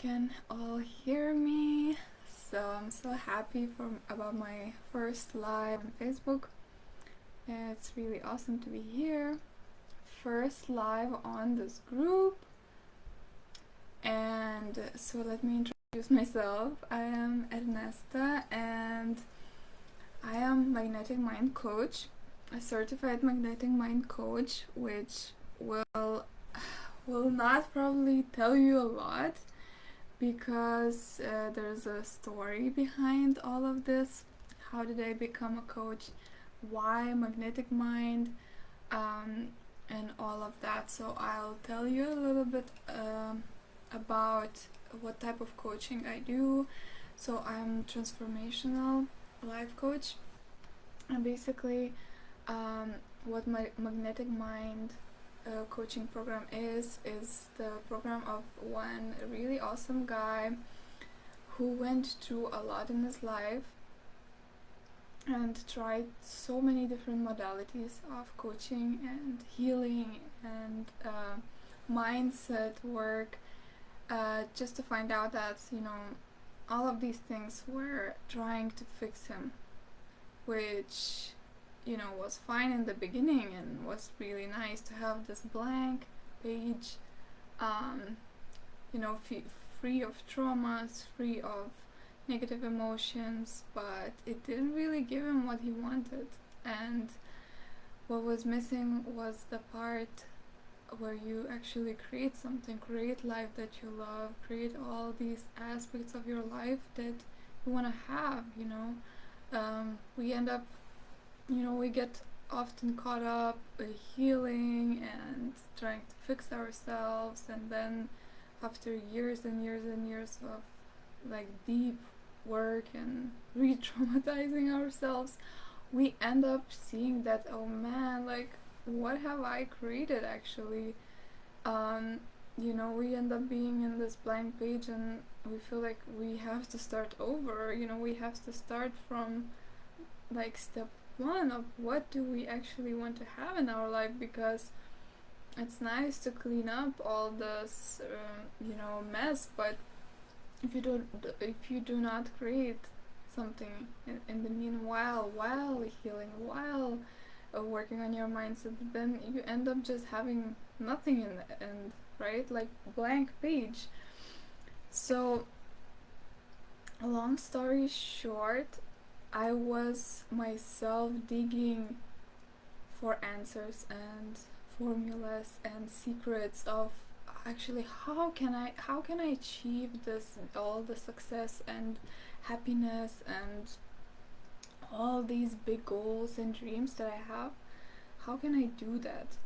can all hear me. So I'm so happy about my first live on Facebook. It's really awesome to be here. First live on this group. And so let me introduce myself. I am Ernesta and I am Magnetic Mind Coach, a certified magnetic mind coach, which will not probably tell you a lot because there's a story behind all of this. How did I become a coach? Why magnetic mind? And all of that. So I'll tell you a little bit about what type of coaching I do. So I'm transformational life coach, and basically what my magnetic mind coaching program is the program of one really awesome guy who went through a lot in his life and tried so many different modalities of coaching and healing and mindset work, just to find out that all of these things were trying to fix him, which was fine in the beginning and was really nice to have this blank page, free of traumas, free of negative emotions, but it didn't really give him what he wanted. And what was missing was the part where you actually create something, create life that you love, create all these aspects of your life that you want to have. We end up, we get often caught up healing and trying to fix ourselves, and then after years and years and years of like deep work and re-traumatizing ourselves, we end up seeing that, oh man, like, what have I created actually? We end up being in this blank page and we feel like we have to start over. We have to start from like step one of what do we actually want to have in our life, because it's nice to clean up all this mess, but if you do not create something in the meanwhile, while healing, while working on your mindset, then you end up just having nothing in the end, right? Like blank page. So long story short, I was myself digging for answers and formulas and secrets of actually how can I achieve this, all the success and happiness and all these big goals and dreams that I have. How can I do that?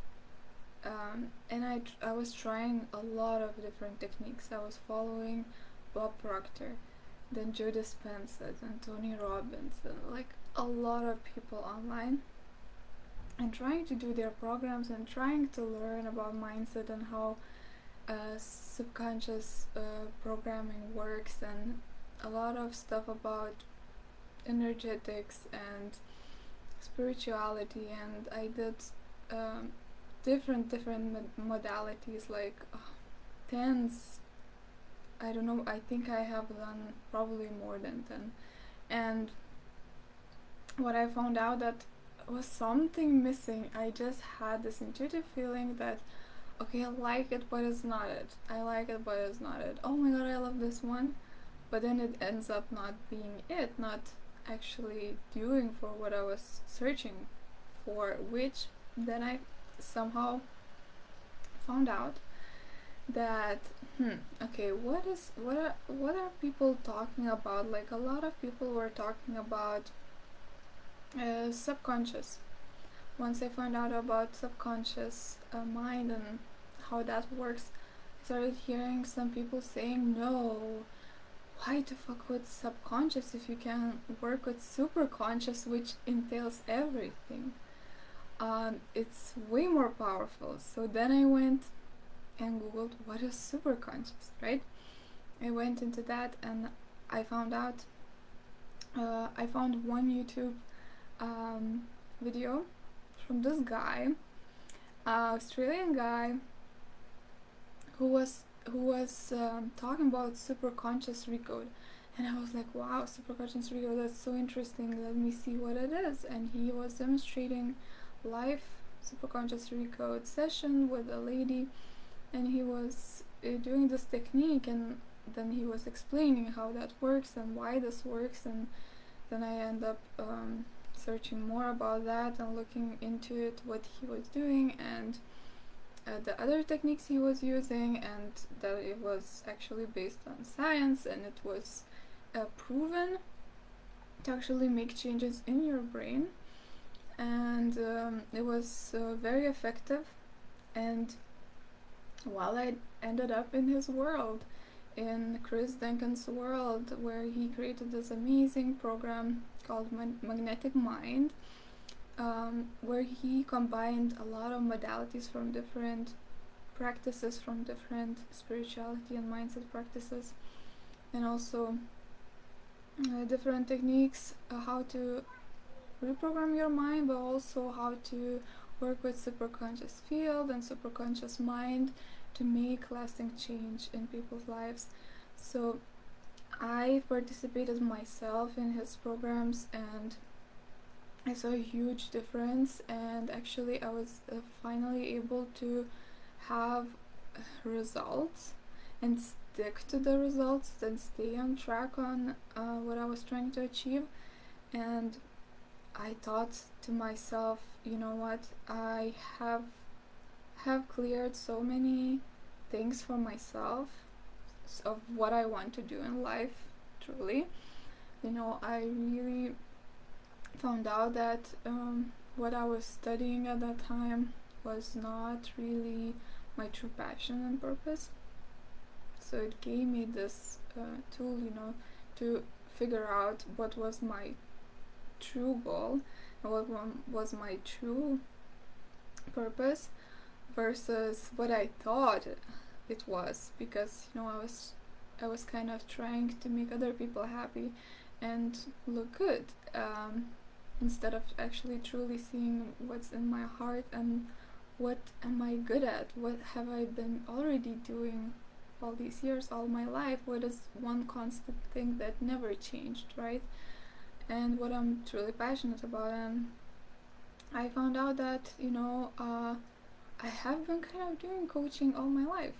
And I was trying a lot of different techniques. I was following Bob Proctor, then Joe Dispenza, and Tony Robbins, and like a lot of people online, and trying to do their programs and trying to learn about mindset and how subconscious programming works, and a lot of stuff about energetics and spirituality. And I did different modalities, like tens, I don't know, I think I have done probably more than 10. And what I found out that was something missing. I just had this intuitive feeling that, okay, I like it, but it's not it. I like it, but it's not it. Oh my god, I love this one. But then it ends up not being it, not actually doing for what I was searching for, which then I somehow found out that, okay, what are people talking about? Like, a lot of people were talking about subconscious. Once I found out about subconscious mind and how that works, I started hearing some people saying, no, why to fuck with subconscious if you can work with superconscious, which entails everything? It's way more powerful. So then I went and googled what is superconscious, right? I went into that and I found out, I found one YouTube video from this guy, Australian guy, who was who was talking about superconscious recode, and I was like, wow, superconscious recode, that's so interesting, let me see what it is. And he was demonstrating live superconscious recode session with a lady, and he was doing this technique, and then he was explaining how that works and why this works. And then I end up searching more about that and looking into it, what he was doing, and the other techniques he was using, and that it was actually based on science, and it was proven to actually make changes in your brain. And it was very effective. And while I ended up in his world, in Chris Duncan's world, where he created this amazing program called Magnetic Mind, where he combined a lot of modalities from different practices, from different spirituality and mindset practices, and also different techniques, how to reprogram your mind, but also how to work with superconscious field and superconscious mind to make lasting change in people's lives. So I participated myself in his programs, and I saw a huge difference, and actually I was finally able to have results and stick to the results and stay on track on what I was trying to achieve. And I thought to myself, you know what, I have cleared so many things for myself of what I want to do in life, truly. You know, I really found out that what I was studying at that time was not really my true passion and purpose. So it gave me this tool, you know, to figure out what was my true goal and what was my true purpose versus what I thought it was, because you know I was kind of trying to make other people happy and look good, instead of actually truly seeing what's in my heart and what am I good at, what have I been already doing all these years, all my life, what is one constant thing that never changed, right? And what I'm truly passionate about. And I found out that, you know, I have been kind of doing coaching all my life,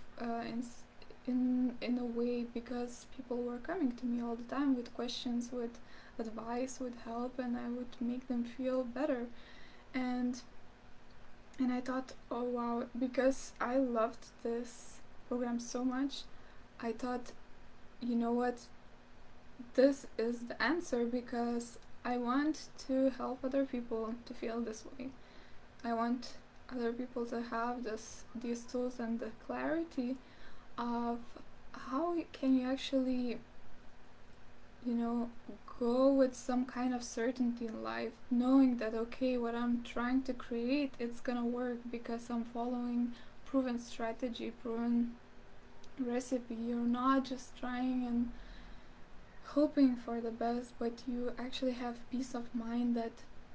in a way, because people were coming to me all the time with questions, with advice, with help, and I would make them feel better. And I thought, oh wow, because I loved this program so much, I thought, you know what, this is the answer, because I want to help other people to feel this way. I want other people to have these tools and the clarity of how can you actually, you know, go with some kind of certainty in life, knowing that okay, what I'm trying to create, it's gonna work because I'm following proven strategy, proven recipe. You're not just trying and hoping for the best, but you actually have peace of mind that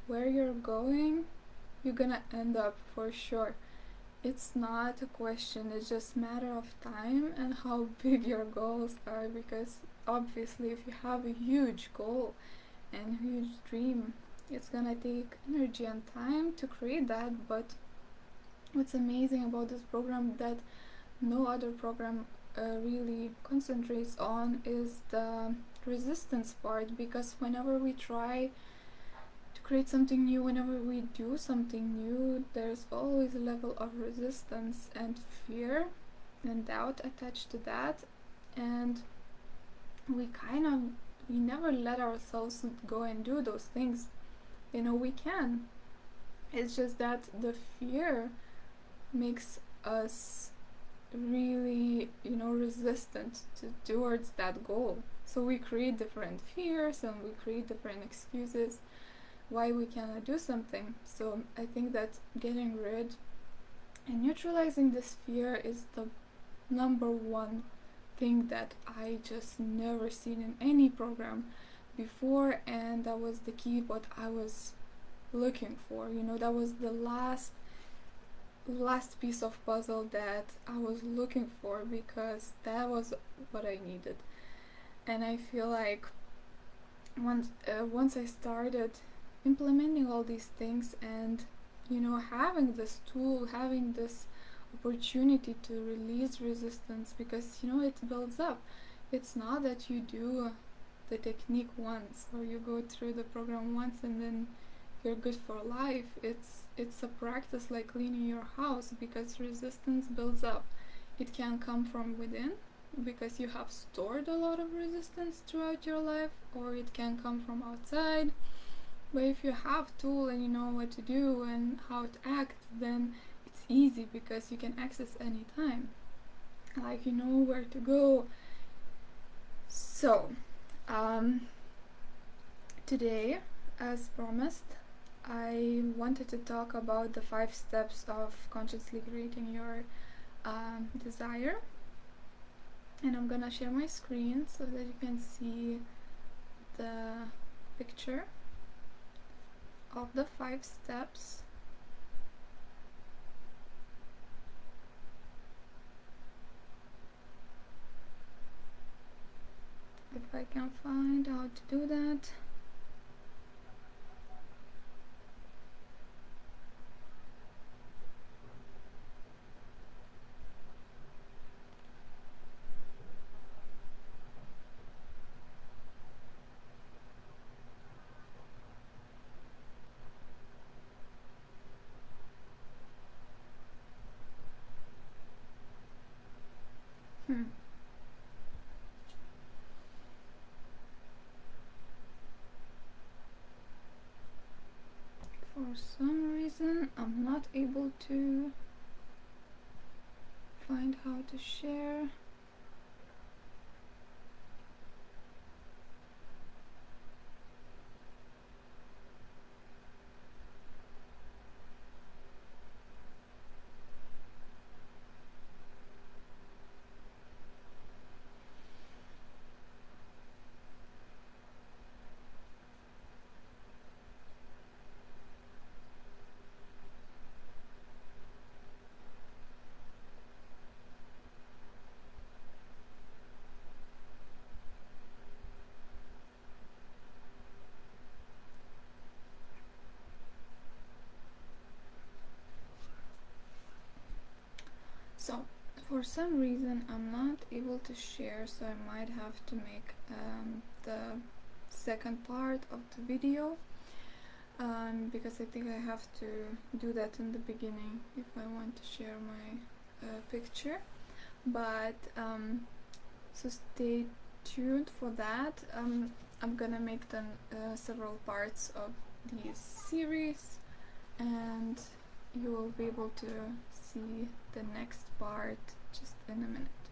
where you're going, you're gonna end up for sure. It's not a question, it's just matter of time and how big your goals are, because obviously if you have a huge goal and huge dream, it's gonna take energy and time to create that. But what's amazing about this program that no other program really concentrates on is the resistance part, because whenever we try to create something new, whenever we do something new, there's always a level of resistance and fear and doubt attached to that. And we never let ourselves go and do those things. You know, we can, it's just that the fear makes us really, you know, resistant towards that goal. So we create different fears and we create different excuses why we cannot do something. So I think that getting rid and neutralizing this fear is the number one thing that I just never seen in any program before, and that was the key what I was looking for. You know, that was the last last piece of puzzle that I was looking for, because that was what I needed. And I feel like once I started implementing all these things, and having this tool, having this opportunity to release resistance, because it builds up. It's not that you do the technique once, or you go through the program once and then you're good for life. It's a practice like cleaning your house, because resistance builds up. It can come from within, because you have stored a lot of resistance throughout your life, or it can come from outside. But if you have tool and you know what to do and how to act, then it's easy, because you can access anytime. Like, you know where to go. So today, as promised, I wanted to talk about the 5 steps of consciously creating your desire. And I'm gonna share my screen so that you can see the picture of the 5 steps. If I can find how to do that. For some reason, I'm not able to find how to share. So for some reason I'm not able to share, so I might have to make the second part of the video, because I think I have to do that in the beginning if I want to share my picture. But so stay tuned for that. I'm gonna make them several parts of this series, and you will be able to see the next part just in a minute.